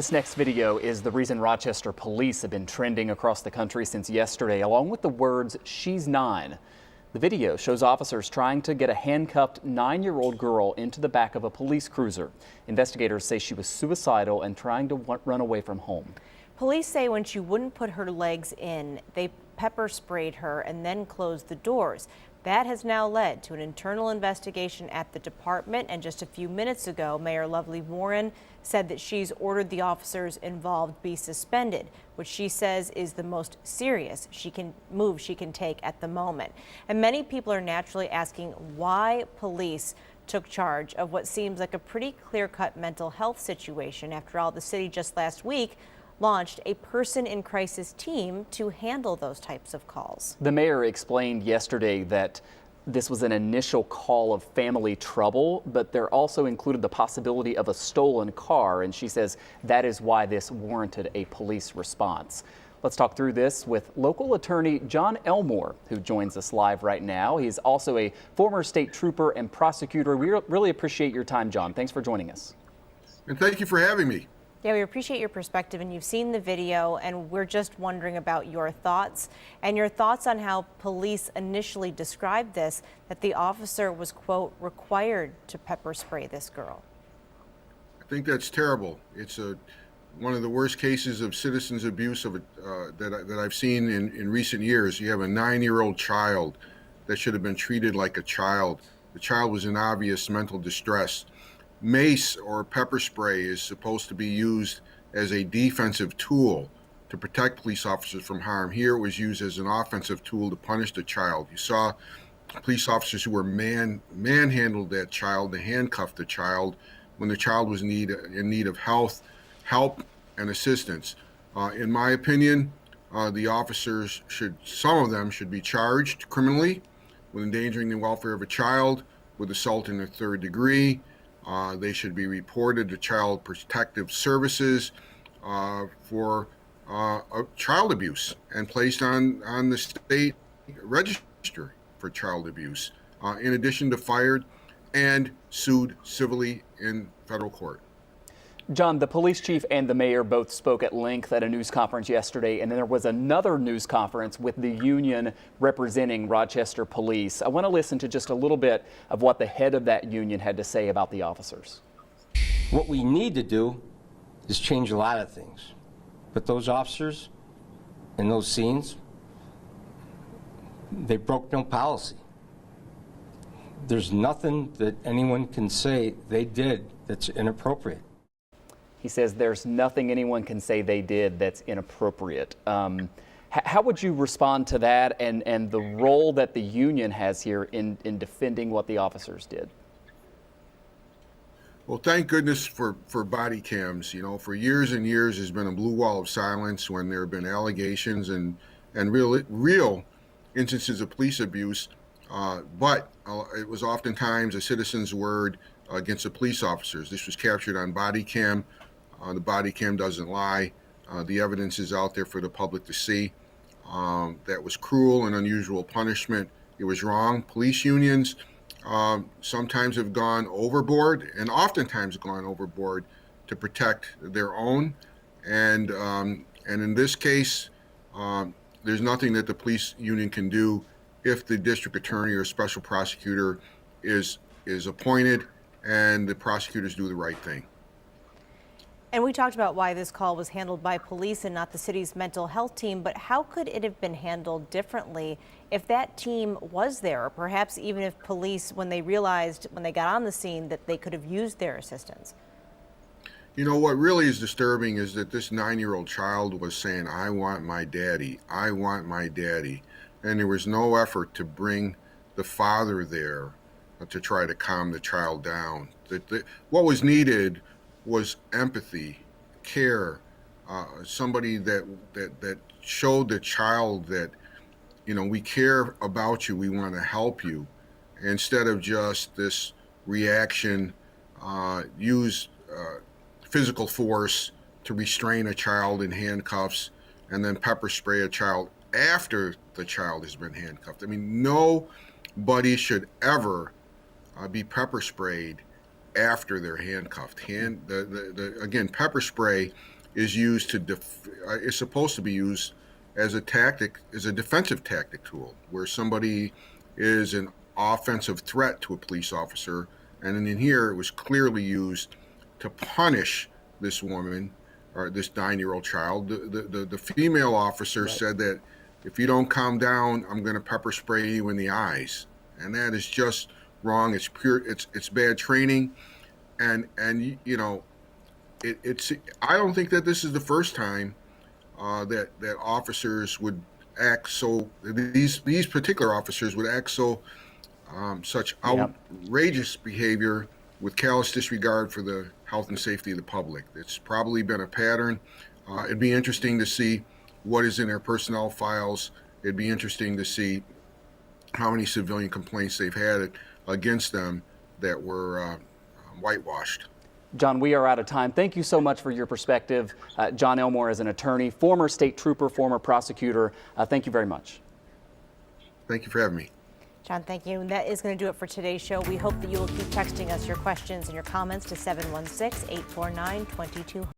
This next video is the reason Rochester police have been trending across the country since yesterday, along with the words, "She's 9." The video shows officers trying to get a handcuffed 9-year-old girl into the back of a police cruiser. Investigators say she was suicidal and trying to run away from home. Police say when she wouldn't put her legs in, they pepper sprayed her and then closed the doors. That has now led to an internal investigation at the department, and just a few minutes ago, Mayor Lovely Warren said that she's ordered the officers involved be suspended, which she says is the most serious she can take at the moment. And many people are naturally asking why police took charge of what seems like a pretty clear-cut mental health situation. After all, the city just last week launched a person in crisis team to handle those types of calls. The mayor explained yesterday that this was an initial call of family trouble, but there also included the possibility of a stolen car, and she says that is why this warranted a police response. Let's talk through this with local attorney John Elmore, who joins us live right now. He's also a former state trooper and prosecutor. We really appreciate your time, John. Thanks for joining us. And thank you for having me. Yeah, we appreciate your perspective, and you've seen the video, and we're just wondering about your thoughts on how police initially described this, that the officer was, quote, required to pepper spray this girl. I think that's terrible. It's one of the worst cases of citizens abuse that I've seen in recent years. You have a 9-year-old child that should have been treated like a child. The child was in obvious mental distress. Mace or pepper spray is supposed to be used as a defensive tool to protect police officers from harm. Here it was used as an offensive tool to punish the child. You saw police officers who were manhandled that child, they handcuffed the child when the child was in need of help and assistance. In my opinion, the officers some of them should be charged criminally with endangering the welfare of a child, with assault in the 3rd degree. They should be reported to Child Protective Services for child abuse and placed on the state register for child abuse, in addition to fired and sued civilly in federal court. John, the police chief and the mayor both spoke at length at a news conference yesterday, and then there was another news conference with the union representing Rochester Police. I want to listen to just a little bit of what the head of that union had to say about the officers. What we need to do is change a lot of things, but those officers in those scenes, they broke no policy. There's nothing that anyone can say they did that's inappropriate. He says there's nothing anyone can say they did that's inappropriate. How would you respond to that and the role that the union has here in defending what the officers did? Well, thank goodness for body cams. You know, for years and years there's been a blue wall of silence when there have been allegations and real instances of police abuse, but it was oftentimes a citizen's word against the police officers. This was captured on body cam. The body cam doesn't lie. The evidence is out there for the public to see. That was cruel and unusual punishment. It was wrong. Police unions sometimes have gone overboard, and oftentimes gone overboard, to protect their own. And in this case, there's nothing that the police union can do if the district attorney or special prosecutor is appointed and the prosecutors do the right thing. And we talked about why this call was handled by police and not the city's mental health team, but how could it have been handled differently if that team was there, or perhaps even if police, when they realized when they got on the scene that they could have used their assistance? You know, what really is disturbing is that this 9-year-old child was saying, "I want my daddy, I want my daddy." And there was no effort to bring the father there to try to calm the child down. What was needed was empathy, care, somebody that showed the child that, you know, we care about you, we want to help you, instead of just this reaction, use physical force to restrain a child in handcuffs and then pepper spray a child after the child has been handcuffed. I mean, nobody should ever be pepper sprayed after they're handcuffed. Again, pepper spray is used to is supposed to be used as a tactic, as a defensive tactic tool, where somebody is an offensive threat to a police officer, and in here it was clearly used to punish this woman or this 9-year-old child. The female officer said that if you don't calm down, I'm going to pepper spray you in the eyes, and that is just wrong. It's pure. It's bad training, and you know, it's. I don't think that this is the first time that officers would act so. These particular officers would act so such outrageous behavior with callous disregard for the health and safety of the public. It's probably been a pattern. It'd be interesting to see what is in their personnel files. It'd be interesting to see how many civilian complaints they've had against them that were whitewashed. John, we are out of time. Thank you so much for your perspective. John Elmore is an attorney, former state trooper, former prosecutor. Thank you very much. Thank you for having me. John, thank you. And that is going to do it for today's show. We hope that you will keep texting us your questions and your comments to 716-849-2200.